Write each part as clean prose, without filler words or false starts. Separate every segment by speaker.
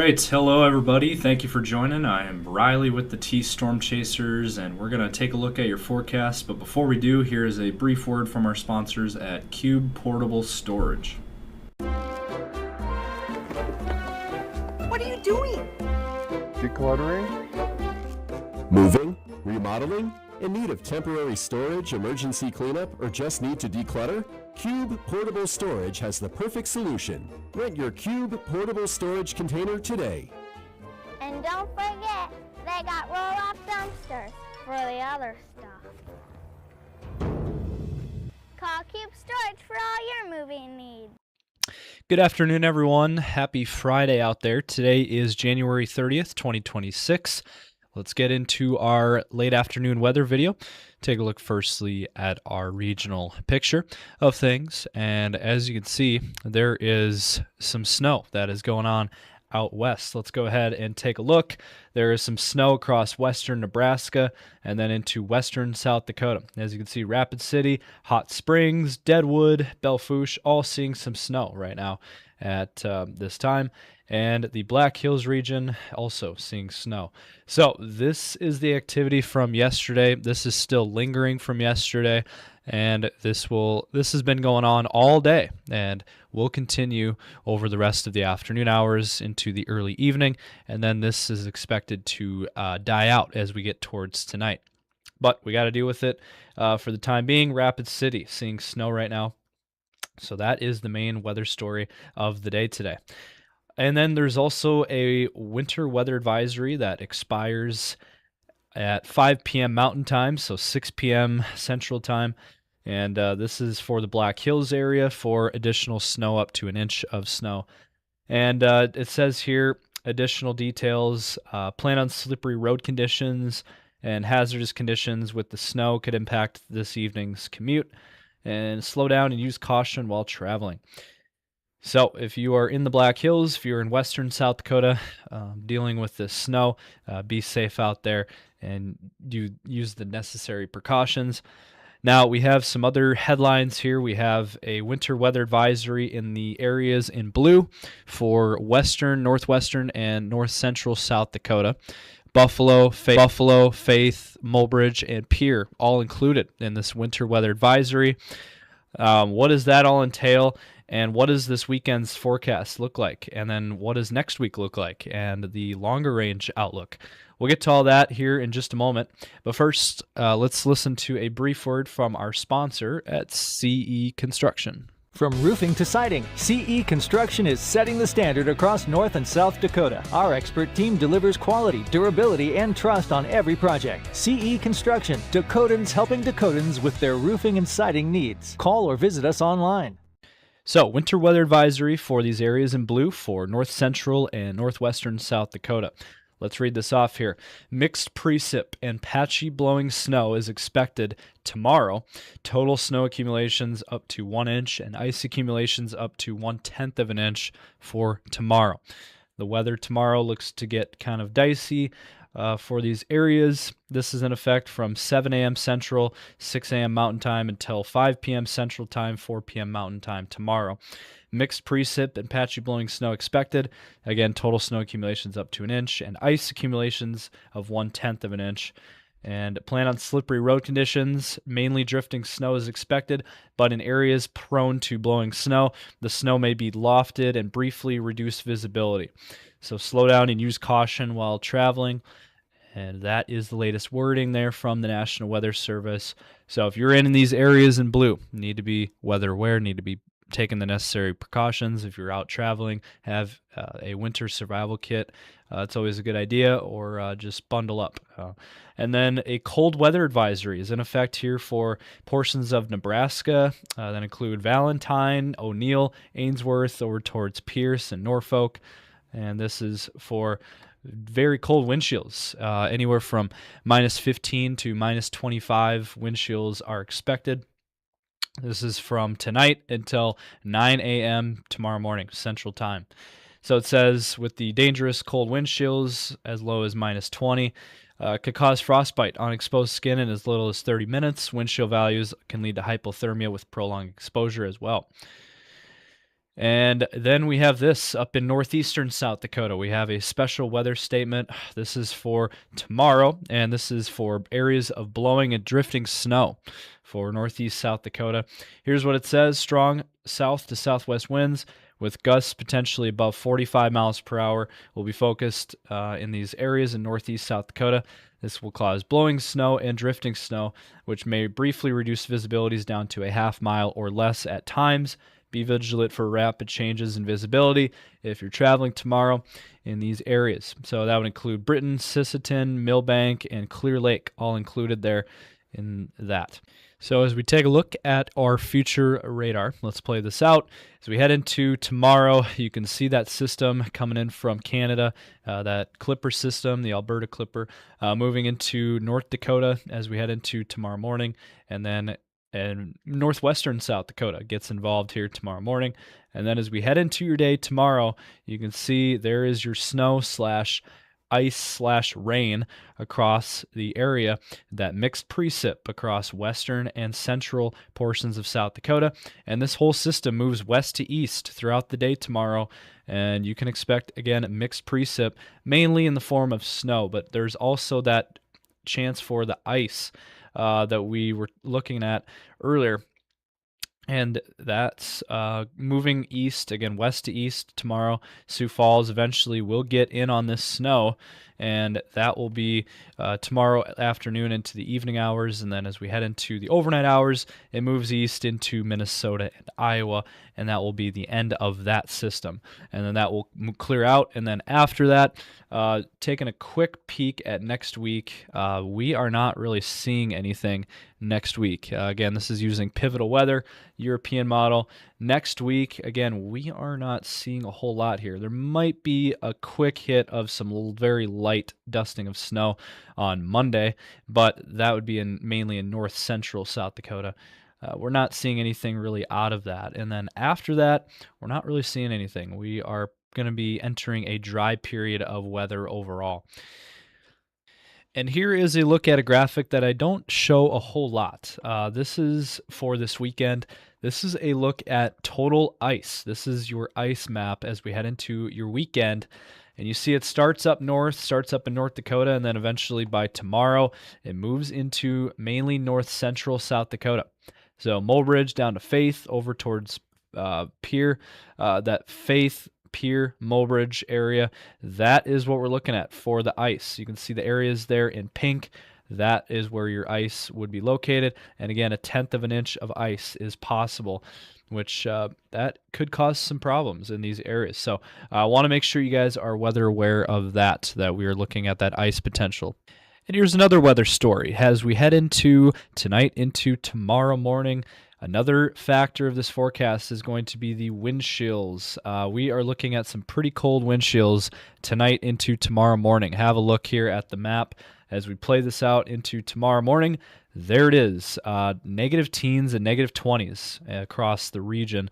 Speaker 1: right, hello everybody. Thank you for joining. I am Riley with the T Storm Chasers, and we're going to take a look at your forecast. But before we do, here is a brief word from our sponsors at Cube Portable Storage.
Speaker 2: What are you doing?
Speaker 3: Decluttering?
Speaker 4: Moving? Remodeling? In need of temporary storage, emergency cleanup, or just need to declutter? Cube Portable Storage has the perfect solution. Rent your Cube Portable Storage container today.
Speaker 5: And don't forget, they got roll-off dumpsters for the other stuff. Call Cube Storage for all your moving needs.
Speaker 6: Good afternoon, everyone. Happy Friday out there. Today is January 30th, 2026. Let's get into our late afternoon weather video. Take a look firstly at our regional picture of things. And as you can see, there is some snow that is going on out west. Let's go ahead and take a look. There is some snow across western Nebraska and then into western South Dakota. As you can see, Rapid City, Hot Springs, Deadwood, Belfouche, all seeing some snow right now at this time. And the Black Hills region also seeing snow. So this is the activity from yesterday. This is still lingering from yesterday, and this has been going on all day and will continue over the rest of the afternoon hours into the early evening, and then this is expected to die out as we get towards tonight. But we got to deal with it for the time being. Rapid City seeing snow right now. So that is the main weather story of the day today. And then there's also a winter weather advisory that expires at 5 p.m. Mountain Time, so 6 p.m. Central Time. And this is for the Black Hills area for additional snow, up to an inch of snow. And it says here, additional details, plan on slippery road conditions and hazardous conditions with the snow could impact this evening's commute, and slow down and use caution while traveling. So if you are in the Black Hills, if you're in western South Dakota dealing with this snow, be safe out there and use the necessary precautions. Now, we have some other headlines here. We have a winter weather advisory in the areas in blue for western, northwestern, and north central South Dakota. Buffalo, Faith, Mulbridge, and Pierre all included in this winter weather advisory. What does that all entail? And what does this weekend's forecast look like? And then what does next week look like? And the longer range outlook. We'll get to all that here in just a moment. But first, let's listen to a brief word from our sponsor at CE Construction.
Speaker 7: From roofing to siding, CE Construction is setting the standard across North and South Dakota. Our expert team delivers quality, durability, and trust on every project. CE Construction, Dakotans helping Dakotans with their roofing and siding needs. Call or visit us online.
Speaker 6: So, winter weather advisory for these areas in blue for north central and northwestern South Dakota. Let's read this off here. Mixed precip and patchy blowing snow is expected tomorrow. Total snow accumulations up to 1 inch and ice accumulations up to 1/10 of an inch for tomorrow. The weather tomorrow looks to get kind of dicey for these areas. This is in effect from 7 a.m. Central, 6 a.m. Mountain Time until 5 p.m. Central Time, 4 p.m. Mountain Time tomorrow. Mixed precip and patchy blowing snow expected. Again, total snow accumulations up to 1 inch and ice accumulations of 1/10 of an inch. And plan on slippery road conditions. Mainly drifting snow is expected, but in areas prone to blowing snow, the snow may be lofted and briefly reduce visibility. So slow down and use caution while traveling. And that is the latest wording there from the National Weather Service. So if you're in these areas in blue, need to be weather aware, need to be taking the necessary precautions. If you're out traveling, have a winter survival kit. It's always a good idea, or just bundle up. And then a cold weather advisory is in effect here for portions of Nebraska that include Valentine, O'Neill, Ainsworth, over towards Pierce and Norfolk. And this is for very cold wind chills. Anywhere from -15 to -25 wind chills are expected. This is from tonight until 9 a.m. tomorrow morning, Central Time. So it says, with the dangerous cold wind chills as low as -20, could cause frostbite on exposed skin in as little as 30 minutes. Wind chill values can lead to hypothermia with prolonged exposure as well. And then we have this up in northeastern South Dakota. We have a special weather statement. This is for tomorrow, and this is for areas of blowing and drifting snow for northeast South Dakota. Here's what it says: strong south to southwest winds with gusts potentially above 45 miles per hour will be focused in these areas in northeast South Dakota. This will cause blowing snow and drifting snow, which may briefly reduce visibilities down to a half mile or less at times. Be vigilant for rapid changes in visibility if you're traveling tomorrow in these areas. So that would include Britain, Sisseton, Millbank, and Clear Lake, all included there in that. So as we take a look at our future radar, let's play this out. As we head into tomorrow, you can see that system coming in from Canada, that Clipper system, the Alberta Clipper, moving into North Dakota as we head into tomorrow morning, and northwestern South Dakota gets involved here tomorrow morning. And then as we head into your day tomorrow, you can see there is your snow slash ice slash rain across the area, that mixed precip across western and central portions of South Dakota. And this whole system moves west to east throughout the day tomorrow. And you can expect, again, mixed precip, mainly in the form of snow, but there's also that chance for the ice that we were looking at earlier. And that's moving east, again, west to east tomorrow. Sioux Falls eventually will get in on this snow, and that will be tomorrow afternoon into the evening hours. And then as we head into the overnight hours, it moves east into Minnesota and Iowa, and that will be the end of that system. And then that will clear out. And then after that, taking a quick peek at next week, we are not really seeing anything next week. Again, this is using Pivotal Weather, European model. Next week, again, we are not seeing a whole lot here. There might be a quick hit of some very light dusting of snow on Monday, but that would be mainly in north central South Dakota. We're not seeing anything really out of that. And then after that, we're not really seeing anything. We are going to be entering a dry period of weather overall. And here is a look at a graphic that I don't show a whole lot. This is for this weekend. This is a look at total ice. This is your ice map as we head into your weekend. And you see it starts up north, starts up in North Dakota, and then eventually by tomorrow, it moves into mainly north central South Dakota. So Mulbridge down to Faith, over towards Pierre, that Faith, Pierre, Mulbridge area, that is what we're looking at for the ice. You can see the areas there in pink. That is where your ice would be located. And again, 1/10 of an inch of ice is possible, which that could cause some problems in these areas. So I want to make sure you guys are weather aware of that we are looking at that ice potential. And here's another weather story. As we head into tonight, into tomorrow morning, another factor of this forecast is going to be the wind chills. We are looking at some pretty cold wind chills tonight into tomorrow morning. Have a look here at the map as we play this out into tomorrow morning. There it is, negative teens and negative 20s across the region.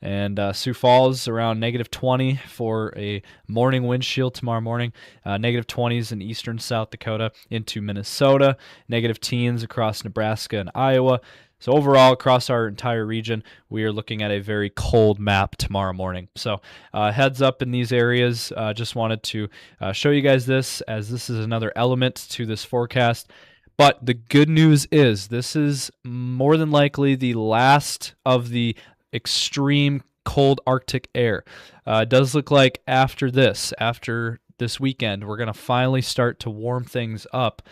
Speaker 6: And Sioux Falls around negative 20 for a morning wind chill tomorrow morning. Negative 20s in eastern South Dakota into Minnesota. Negative teens across Nebraska and Iowa. So overall, across our entire region, we are looking at a very cold map tomorrow morning. So heads up in these areas. Just wanted to show you guys this, as this is another element to this forecast. But the good news is this is more than likely the last of the extreme cold Arctic air. It does look like after this weekend, we're going to finally start to warm things up.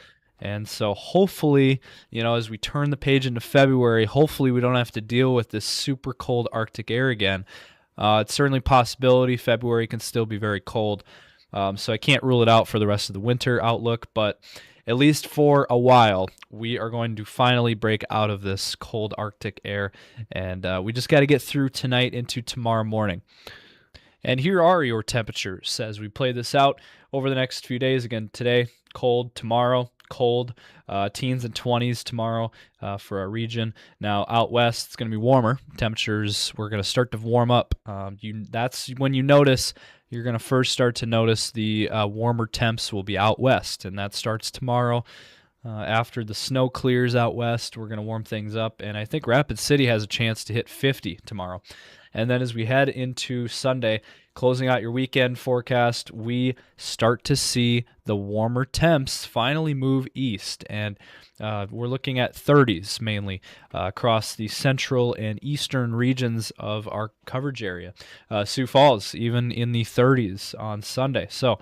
Speaker 6: And so hopefully, as we turn the page into February, hopefully we don't have to deal with this super cold Arctic air again. It's certainly a possibility. February can still be very cold. So I can't rule it out for the rest of the winter outlook, but at least for a while, we are going to finally break out of this cold Arctic air, and we just got to get through tonight into tomorrow morning. And here are your temperatures as we play this out over the next few days. Again, today, cold. Tomorrow, cold. Teens and 20s tomorrow for our region. Now, out west, it's going to be warmer. Temperatures, we're going to start to warm up. That's when you notice, you're going to first start to notice the warmer temps will be out west, and that starts tomorrow. After the snow clears out west, we're going to warm things up, and I think Rapid City has a chance to hit 50 tomorrow. And then as we head into Sunday, closing out your weekend forecast, we start to see the warmer temps finally move east, and we're looking at 30s mainly across the central and eastern regions of our coverage area. Sioux Falls, even in the 30s on Sunday. So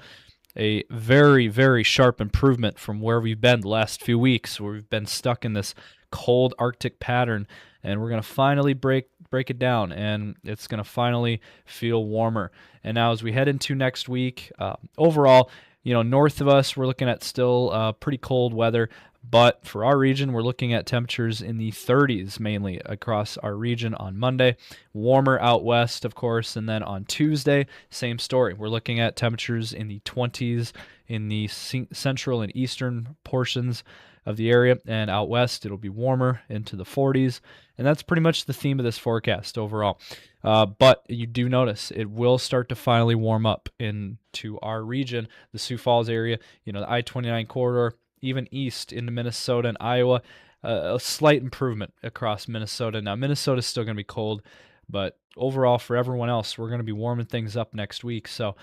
Speaker 6: a very, very sharp improvement from where we've been the last few weeks, where we've been stuck in this cold Arctic pattern, and we're going to finally break it down, and it's going to finally feel warmer. And now as we head into next week, overall, north of us, we're looking at still pretty cold weather, but for our region, we're looking at temperatures in the 30s mainly across our region on Monday. Warmer out west, of course, and then on Tuesday, same story. We're looking at temperatures in the 20s in the central and eastern portions of the area, and out west it'll be warmer into the 40s, and that's pretty much the theme of this forecast overall. But you do notice it will start to finally warm up into our region, the Sioux Falls area, the I-29 corridor, even east into Minnesota and Iowa. A slight improvement across Minnesota. Now, Minnesota's still going to be cold, but overall for everyone else, we're going to be warming things up next week. So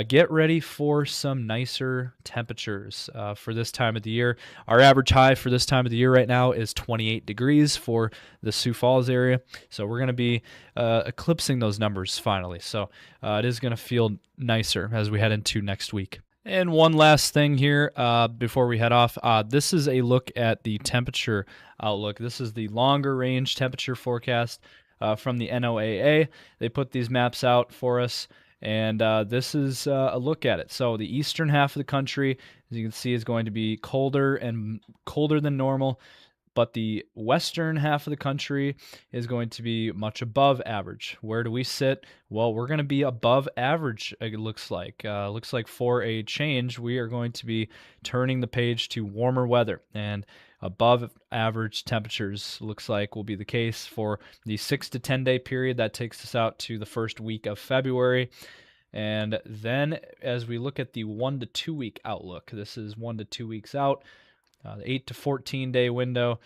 Speaker 6: get ready for some nicer temperatures for this time of the year. Our average high for this time of the year right now is 28 degrees for the Sioux Falls area. So we're going to be eclipsing those numbers finally. So it is going to feel nicer as we head into next week. And one last thing here before we head off. This is a look at the temperature outlook. This is the longer range temperature forecast from the NOAA. They put these maps out for us, and this is a look at it. So the eastern half of the country, as you can see, is going to be colder and colder than normal. But the western half of the country is going to be much above average. Where do we sit? Well, we're going to be above average, it looks like. Looks like for a change, we are going to be turning the page to warmer weather. And above average temperatures looks like will be the case for the 6 to 10 day period. That takes us out to the first week of February. And then as we look at the 1 to 2 week outlook, this is 1 to 2 weeks out. The 8 to 14 day window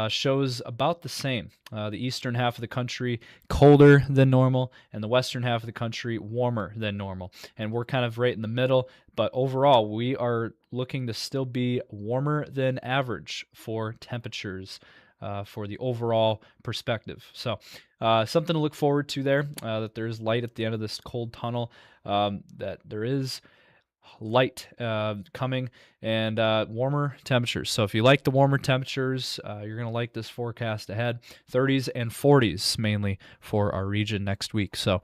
Speaker 6: shows about the same. The eastern half of the country colder than normal, and the western half of the country warmer than normal. And we're kind of right in the middle, but overall we are looking to still be warmer than average for temperatures for the overall perspective. So something to look forward to there, that there is light at the end of this cold tunnel, that there is light coming, and warmer temperatures. So if you like the warmer temperatures, you're going to like this forecast ahead. 30s and 40s mainly for our region next week. So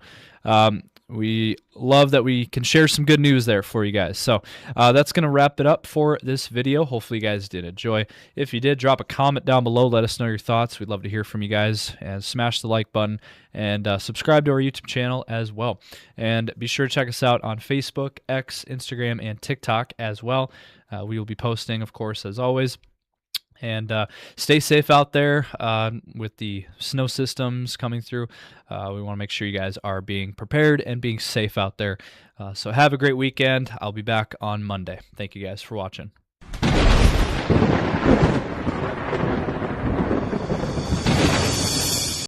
Speaker 6: we love that we can share some good news there for you guys. So that's going to wrap it up for this video. Hopefully you guys did enjoy. If you did, drop a comment down below. Let us know your thoughts. We'd love to hear from you guys. And smash the like button, and subscribe to our YouTube channel as well. And be sure to check us out on Facebook, X, Instagram, and TikTok as well. We will be posting, of course, as always. And stay safe out there with the snow systems coming through. We want to make sure you guys are being prepared and being safe out there. So have a great weekend. I'll be back on Monday. Thank you guys for watching.